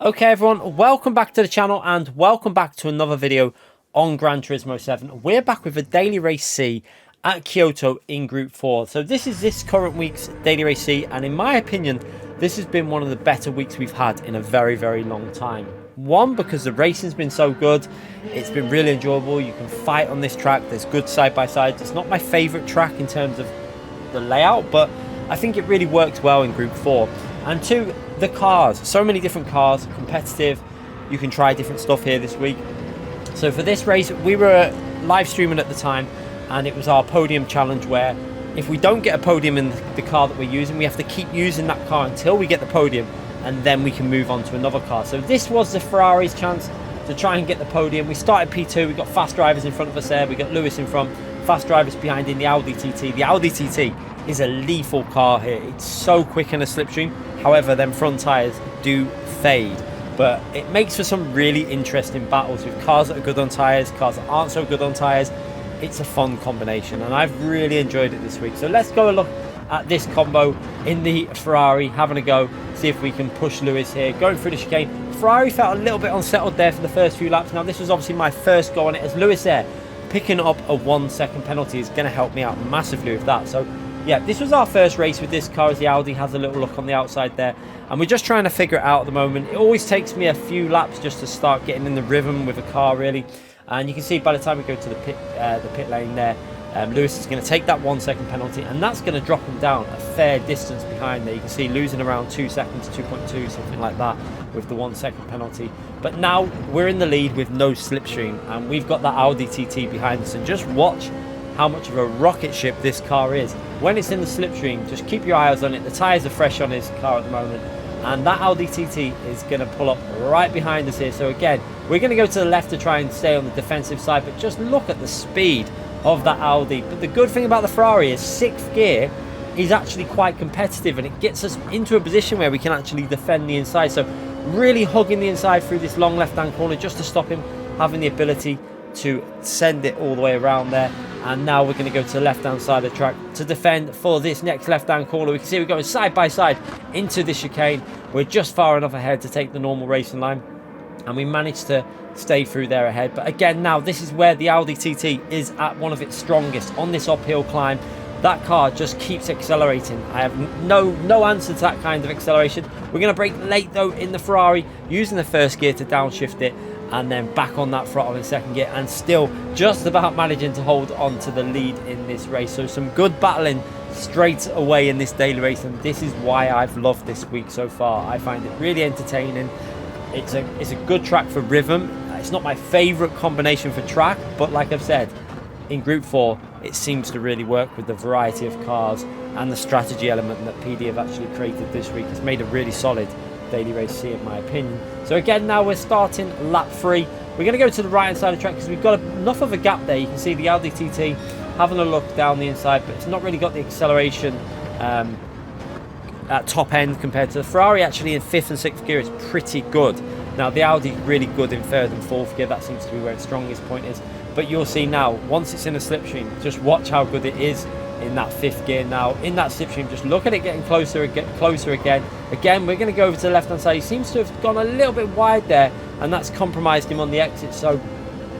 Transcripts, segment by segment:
Okay everyone, welcome back to the channel and welcome back to another video on Gran Turismo 7. We're back with a daily race C at Kyoto in Group 4. So this is this current week's daily race C, and in my opinion this has been one of the better weeks we've had in a very long time. One, because the racing's been so good, it's been really enjoyable. You can fight on this track, there's good side-by-sides. It's not my favourite track in terms of the layout, but I think it really worked well in Group 4. And two, the cars, so many different cars, competitive. You can try different stuff here this week. So for this race, we were live streaming at the time, and it was our podium challenge, where if we don't get a podium in the car that we're using, we have to keep using that car until we get the podium, and then we can move on to another car. So this was the Ferrari's chance to try and get the podium. We started P2, we got fast drivers in front of us there, we got Lewis in front, fast drivers behind in the Audi TT. The Audi TT is a lethal car here. It's so quick in a slipstream. However, them front tyres do fade, but it makes for some really interesting battles with cars that are good on tyres, cars that aren't so good on tyres. It's a fun combination, and I've really enjoyed it this week. So let's go and look at this combo in the Ferrari, having a go, see if we can push Lewis here, going through the chicane. Ferrari felt a little bit unsettled there for the first few laps. Now, this was obviously my first go on it, as Lewis there picking up a 1 second penalty is going to help me out massively with that. So yeah, this was our first race with this car, as the Audi has a little look on the outside there, and we're just trying to figure it out at the moment. It always takes me a few laps just to start getting in the rhythm with a car, really. And you can see by the time we go to the pit lane there, Lewis is going to take that 1 second penalty, and that's going to drop him down a fair distance behind there. You can see losing around 2 seconds, 2.2, something like that, with the 1 second penalty. But now we're in the lead with no slipstream, and we've got that Audi TT behind us. And just watch how much of a rocket ship this car is. When it's in the slipstream, just keep your eyes on it. The tyres are fresh on his car at the moment, and that Audi TT is going to pull up right behind us here. So again, we're going to go to the left to try and stay on the defensive side, but just look at the speed of that Audi. But the good thing about the Ferrari is 6th gear is actually quite competitive, and it gets us into a position where we can actually defend the inside. So really hugging the inside through this long left-hand corner just to stop him having the ability to send it all the way around there. And now we're going to go to the left-hand side of the track to defend for this next left-hand corner. We can see we're going side by side into the chicane. We're just far enough ahead to take the normal racing line, and we managed to stay through there ahead. But again, now this is where the Audi TT is at one of its strongest on this uphill climb. That car just keeps accelerating. I have no answer to that kind of acceleration. We're going to brake late though in the Ferrari, using the first gear to downshift it, and then back on that throttle in second gear, and still just about managing to hold on to the lead in this race. So some good battling straight away in this daily race, and this is why I've loved this week so far. I find it really entertaining. It's a good track for rhythm. It's not my favourite combination for track, but like I've said, in Group 4 it seems to really work with the variety of cars, and the strategy element that PD have actually created this week has made a really solid daily race C in my opinion. So again, now we're starting lap 3. We're going to go to the right hand side of the track because we've got enough of a gap there. You can see the Audi TT having a look down the inside, but it's not really got the acceleration at top end compared to the Ferrari. Actually in 5th and 6th gear is pretty good. Now the Audi really good in 3rd and 4th gear. That seems to be where its strongest point is. But you'll see now, once it's in a slipstream, just watch how good it is in that 5th gear now. In that slipstream, just look at it getting closer and closer again. Again, we're going to go over to the left-hand side. He seems to have gone a little bit wide there, and that's compromised him on the exit. So,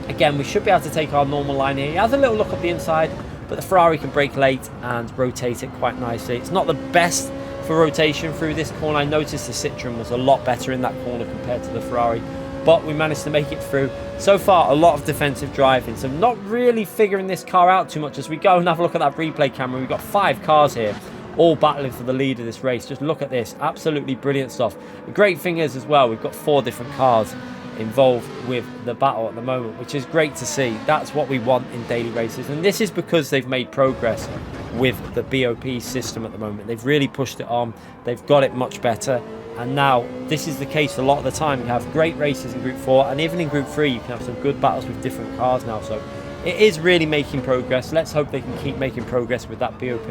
again, we should be able to take our normal line here. He has a little look up the inside, but the Ferrari can brake late and rotate it quite nicely. It's not the best for rotation through this corner. I noticed the Citroen was a lot better in that corner compared to the Ferrari, but we managed to make it through. So far, a lot of defensive driving, so not really figuring this car out too much. As we go and have a look at that replay camera, we've got 5 cars here, all battling for the lead of this race. Just look at this, absolutely brilliant stuff. The great thing is as well, we've got 4 different cars involved with the battle at the moment, which is great to see. That's what we want in daily races, and this is because they've made progress with the BOP system at the moment. They've really pushed it on, they've got it much better. And now this is the case a lot of the time. You have great races in Group 4, and even in Group 3 you can have some good battles with different cars now. So it is really making progress. Let's hope they can keep making progress with that BOP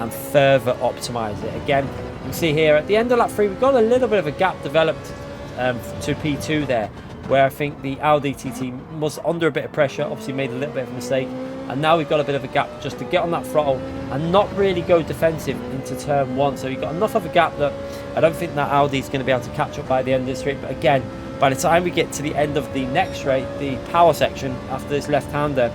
and further optimize it. Again, you can see here at the end of lap 3 we've got a little bit of a gap developed to P2 there, where I think the Audi TT was under a bit of pressure, obviously made a little bit of a mistake, and now we've got a bit of a gap just to get on that throttle and not really go defensive into turn 1. So you've got enough of a gap that I don't think that Audi is going to be able to catch up by the end of this straight. But again, by the time we get to the end of the next straight, the power section after this left-hander,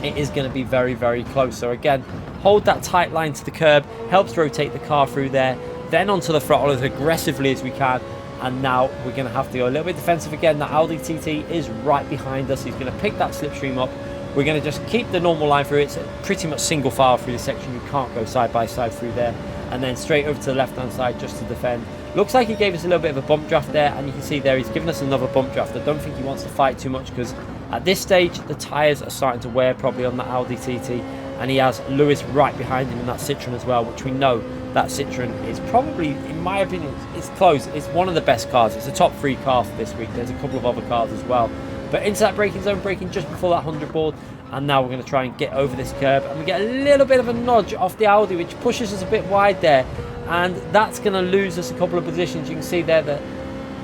it is going to be very, very close. So again, hold that tight line to the curb, helps rotate the car through there, then onto the throttle as aggressively as we can. And now we're going to have to go a little bit defensive again. That Audi TT is right behind us. He's going to pick that slipstream up. We're going to just keep the normal line through. It's pretty much single file through this section. You can't go side by side through there. And then straight over to the left-hand side just to defend. Looks like he gave us a little bit of a bump draft there. And you can see there he's given us another bump draft. I don't think he wants to fight too much because at this stage, the tyres are starting to wear probably on that Audi TT. And he has Lewis right behind him in that Citroen as well, which we know that Citroen is probably, in my opinion, it's close. It's one of the best cars. It's a top 3 car for this week. There's a couple of other cars as well. But into that braking zone, braking just before that 100 board. And now we're going to try and get over this curb. And we get a little bit of a nudge off the Audi, which pushes us a bit wide there. And that's going to lose us a couple of positions. You can see there that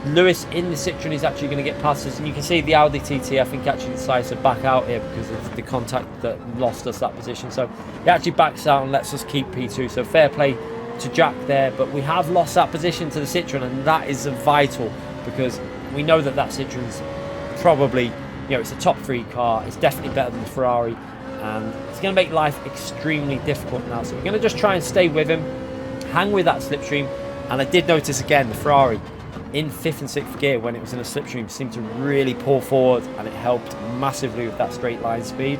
Lewis in the Citroen is actually going to get past us. And you can see the Audi TT, I think, actually decides to back out here because of the contact that lost us that position. So he actually backs out and lets us keep P2. So fair play to Jack there. But we have lost that position to the Citroen, and that is vital because we know that that Citroen's probably, you know, it's a top 3 car. It's definitely better than the Ferrari, and it's going to make life extremely difficult now. So we're going to just try and stay with him, hang with that slipstream. And I did notice again the Ferrari in 5th and 6th gear when it was in a slipstream seemed to really pull forward, and it helped massively with that straight line speed.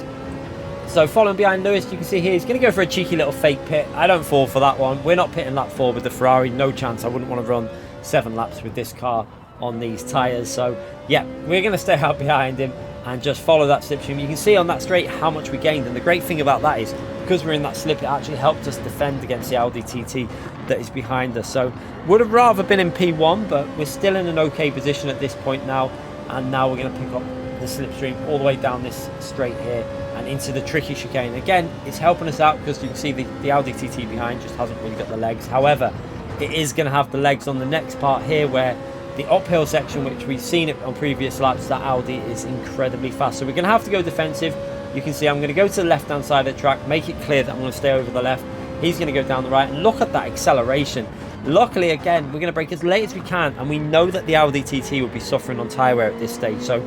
So following behind Lewis, you can see here he's going to go for a cheeky little fake pit. I don't fall for that one. We're not pitting lap 4 with the Ferrari, no chance. I wouldn't want to run 7 laps with this car on these tyres. So yeah, we're going to stay out behind him and just follow that slipstream. You can see on that straight how much we gained, and the great thing about that is because we're in that slip, it actually helped us defend against the Audi TT that is behind us. So would have rather been in P1, but we're still in an okay position at this point now. And now we're going to pick up the slipstream all the way down this straight here and into the tricky chicane. Again, it's helping us out because you can see the Audi TT behind just hasn't really got the legs. However, it is going to have the legs on the next part here, where the uphill section, which we've seen it on previous laps, that Audi is incredibly fast. So we're going to have to go defensive. You can see I'm going to go to the left-hand side of the track, make it clear that I'm going to stay over the left. He's going to go down the right, and look at that acceleration. Luckily, again, we're going to brake as late as we can, and we know that the Audi TT will be suffering on tyre wear at this stage. So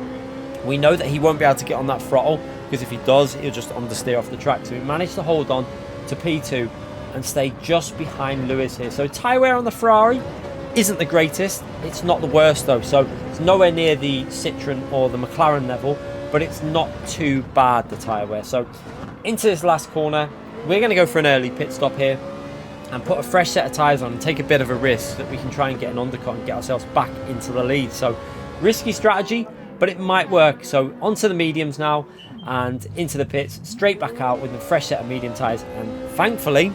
we know that he won't be able to get on that throttle, because if he does, he'll just understeer off the track. So we managed to hold on to P2 and stay just behind Lewis here. So tyre wear on the Ferrari isn't the greatest. It's not the worst though. So it's nowhere near the Citroen or the McLaren level, but it's not too bad, the tyre wear. So into this last corner, we're going to go for an early pit stop here and put a fresh set of tyres on and take a bit of a risk that we can try and get an undercut and get ourselves back into the lead. So risky strategy, but it might work. So onto the mediums now and into the pits, straight back out with a fresh set of medium tyres. And thankfully,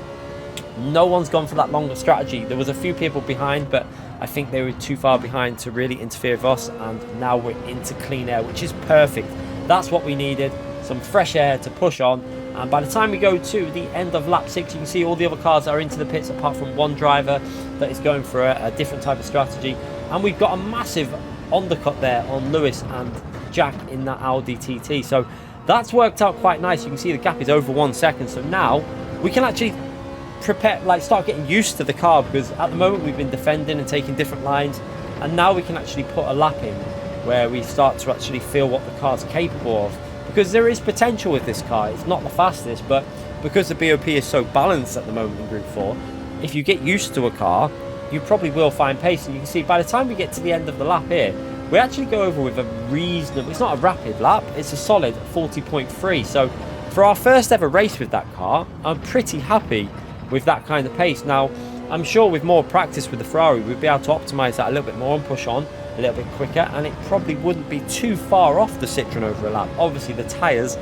no one's gone for that longer strategy. There was a few people behind, but I think they were too far behind to really interfere with us. And now we're into clean air, which is perfect. That's what we needed, some fresh air to push on. And by the time we go to the end of lap 6, you can see all the other cars are into the pits apart from one driver that is going for a different type of strategy. And we've got a massive undercut there on Lewis and Jack in that Audi TT. So that's worked out quite nice. You can see the gap is over 1 second. So now we can actually prepare, like start getting used to the car, because at the moment we've been defending and taking different lines, and now we can actually put a lap in where we start to actually feel what the car's capable of. Because there is potential with this car. It's not the fastest, but because the BOP is so balanced at the moment in Group 4, if you get used to a car, you probably will find pace. And you can see by the time we get to the end of the lap here, we actually go over with a reasonable, it's not a rapid lap, it's a solid 40.3. So for our first ever race with that car, I'm pretty happy with that kind of pace. Now, I'm sure with more practice with the Ferrari, we'd be able to optimise that a little bit more and push on a little bit quicker, and it probably wouldn't be too far off the Citroen over a lap. Obviously the tyres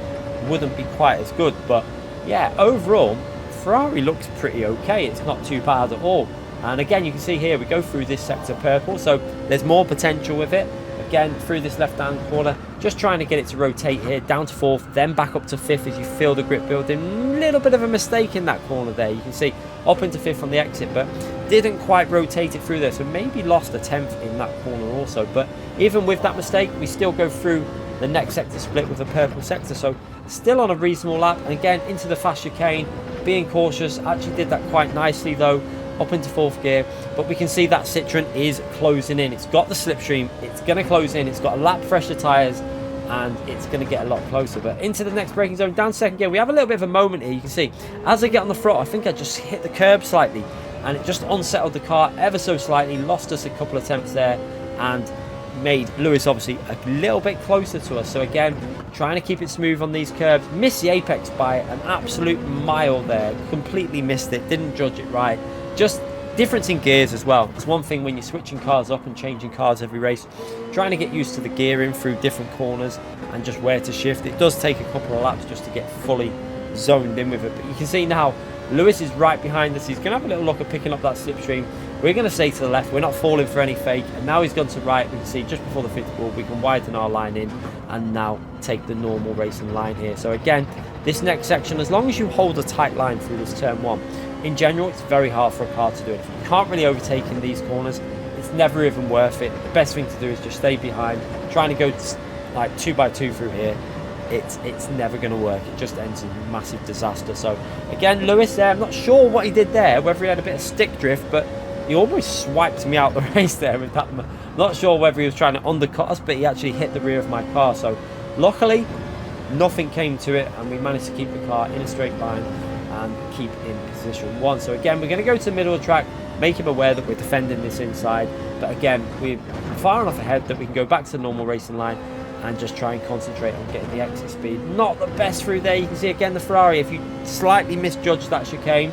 wouldn't be quite as good, but yeah, overall Ferrari looks pretty okay. It's not too bad at all. And again, you can see here we go through this sector purple, so there's more potential with it. Again, through this left hand corner, just trying to get it to rotate here down to 4th, then back up to 5th as you feel the grip building. Little bit of a mistake in that corner there, you can see up into 5th on the exit, but didn't quite rotate it through there, so maybe lost a 10th in that corner also. But even with that mistake, we still go through the next sector split with a purple sector. So still on a reasonable lap, and again into the fast chicane, being cautious. Actually did that quite nicely though, up into 4th gear. But we can see that Citroen is closing in. It's got the slipstream, it's going to close in, it's got a lap fresher tyres, and it's going to get a lot closer. But into the next braking zone, down 2nd gear, we have a little bit of a moment here. You can see as I get on the throttle, I think I just hit the curb slightly, and it just unsettled the car ever so slightly, lost us a couple of attempts there, and made Lewis obviously a little bit closer to us. So again, trying to keep it smooth on these curbs. Missed the apex by an absolute mile there, completely missed it, didn't judge it right. Just difference in gears as well. It's one thing when you're switching cars up and changing cars every race, trying to get used to the gearing through different corners and just where to shift. It does take a couple of laps just to get fully zoned in with it. But you can see now Lewis is right behind us. He's going to have a little look at picking up that slipstream. We're going to stay to the left. We're not falling for any fake. And now he's gone to right. We can see just before the 50 ball, we can widen our line in and now take the normal racing line here. So again, this next section, as long as you hold a tight line through this turn 1, in general, it's very hard for a car to do it. If you can't really overtake in these corners, it's never even worth it. The best thing to do is just stay behind. Trying to go like 2x2 through here, it's never going to work. It just ends in massive disaster. So again, Lewis there, I'm not sure what he did there, whether he had a bit of stick drift, but he almost swiped me out the race there with that. Not sure whether he was trying to undercut us, but he actually hit the rear of my car. So luckily, nothing came to it, and we managed to keep the car in a straight line and keep in position 1. So again, we're going to go to the middle of the track, make him aware that we're defending this inside. But again, we're far enough ahead that we can go back to the normal racing line and just try and concentrate on getting the exit speed. Not the best through there. You can see again the Ferrari, if you slightly misjudge that chicane,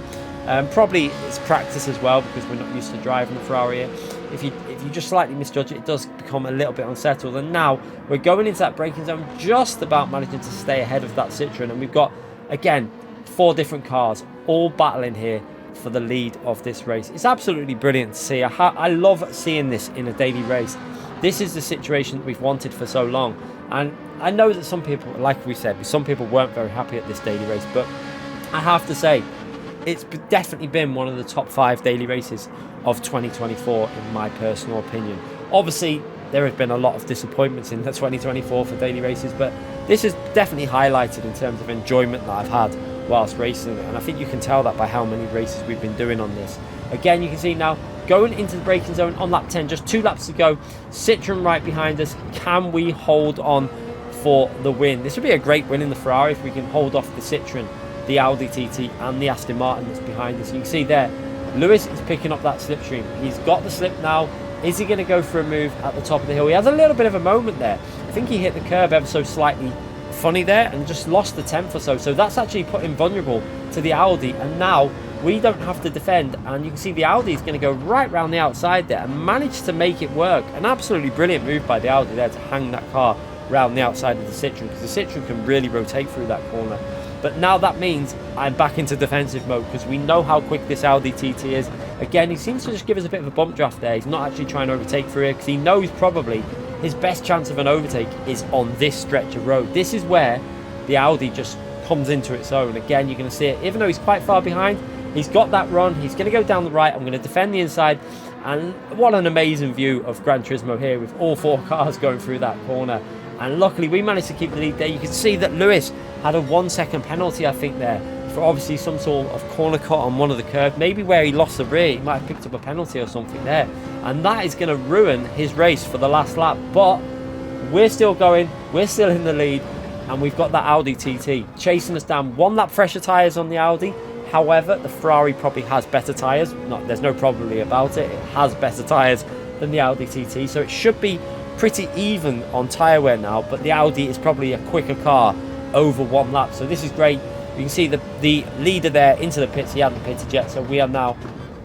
probably it's practice as well, because we're not used to driving the Ferrari here. If you just slightly misjudge it, it does become a little bit unsettled. And now we're going into that braking zone, just about managing to stay ahead of that Citroen. And we've got, again, 4 different cars all battling here for the lead of this race. It's absolutely brilliant to see. I love seeing this in a daily race. This is the situation that we've wanted for so long. And I know that some people, like we said, some people weren't very happy at this daily race, but I have to say, it's definitely been one of the top 5 daily races of 2024 in my personal opinion. Obviously, there have been a lot of disappointments in the 2024 for daily races, but this is definitely highlighted in terms of enjoyment that I've had whilst racing, and I think you can tell that by how many races we've been doing on this. Again, you can see now going into the braking zone on lap 10, just 2 laps to go. Citroen right behind us. Can we hold on for the win? This would be a great win in the Ferrari if we can hold off the Citroen, the Audi TT and the Aston Martin that's behind us. You can see there, Lewis is picking up that slipstream. He's got the slip now. Is he going to go for a move at the top of the hill? He has a little bit of a moment there. I think he hit the curb ever so slightly funny there and just lost the 10th or so. So that's actually put him vulnerable to the Audi, and now we don't have to defend. And you can see the Audi is going to go right round the outside there and manage to make it work. An absolutely brilliant move by the Audi there to hang that car round the outside of the Citroen, because the Citroen can really rotate through that corner. But now that means I'm back into defensive mode, because we know how quick this Audi TT is. Again, he seems to just give us a bit of a bump draft there. He's not actually trying to overtake through here, because he knows probably his best chance of an overtake is on this stretch of road. This is where the Audi just comes into its own. Again, you're going to see it. Even though he's quite far behind, he's got that run. He's going to go down the right. I'm going to defend the inside. And what an amazing view of Gran Turismo here, with all 4 cars going through that corner. And luckily, we managed to keep the lead there. You can see that Lewis had a 1-second penalty, I think, there, for obviously some sort of corner cut on one of the curves. Maybe where he lost the rear, he might have picked up a penalty or something there. And that is going to ruin his race for the last lap. But we're still going. We're still in the lead. And we've got that Audi TT chasing us down. 1 lap fresher tyres on the Audi. However, the Ferrari probably has better tyres. There's no probably about it. It has better tyres than the Audi TT. So it should be pretty even on tyre wear now. But the Audi is probably a quicker car over 1 lap. So this is great. You can see the leader there into the pits. He hadn't pitted yet. So we are now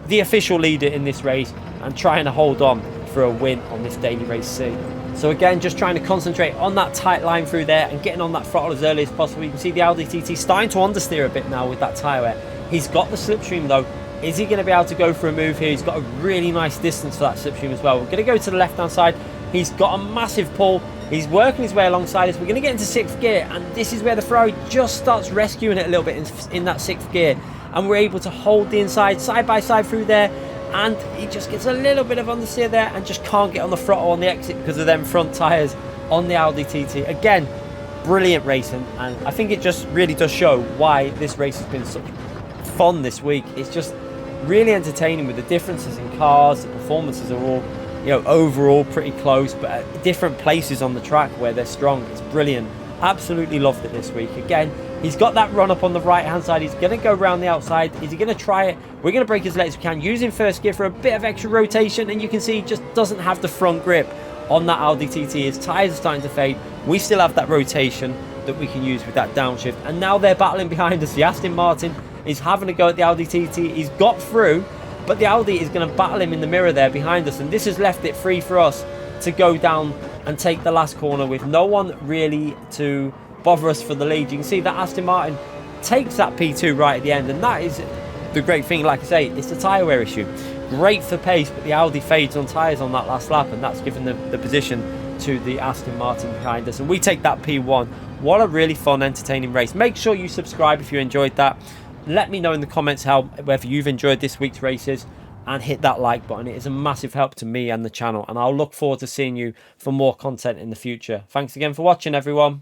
the official leader in this race and trying to hold on for a win on this daily race C. So again, just trying to concentrate on that tight line through there and getting on that throttle as early as possible. You can see the Audi TT starting to understeer a bit now with that tyre wear. He's got the slipstream though. Is he going to be able to go for a move here? He's got a really nice distance for that slipstream as well. We're going to go to the left-hand side. He's got a massive pull. He's working his way alongside us. We're going to get into 6th gear, and this is where the Ferrari just starts rescuing it a little bit in that 6th gear. And we're able to hold the inside side by side through there. And he just gets a little bit of understeer there and just can't get on the throttle on the exit because of them front tyres. on the Audi TT. Again, brilliant racing, and I think it just really does show why this race has been such fun this week. It's just really entertaining with the differences in cars. The performances are all, you know, overall pretty close, but at different places on the track where they're strong. It's brilliant. Absolutely loved it this week. Again, he's got that run up on the right hand side. He's going to go around the outside. Is he going to try it? We're going to brake as late as we can, using first gear for a bit of extra rotation, and you can see he just doesn't have the front grip on that Audi TT. His tyres are starting to fade. We still have that rotation that we can use with that downshift, and now they're battling behind us. The Aston Martin is having a go at the Audi TT. He's got through, but the Audi is going to battle him in the mirror there behind us, and this has left it free for us to go down and take the last corner with no one really to bother us for the lead. You can see that Aston Martin takes that P2 right at the end, and that is the great thing. Like I say, it's the tyre wear issue. Great for pace, but the Audi fades on tyres on that last lap, and that's given the position to the Aston Martin behind us, and we take that P1. What a really fun, entertaining race. Make sure you subscribe if you enjoyed that. Let me know in the comments whether you've enjoyed this week's races, and hit that like button. It is a massive help to me and the channel, and I'll look forward to seeing you for more content in the future. Thanks again for watching, everyone.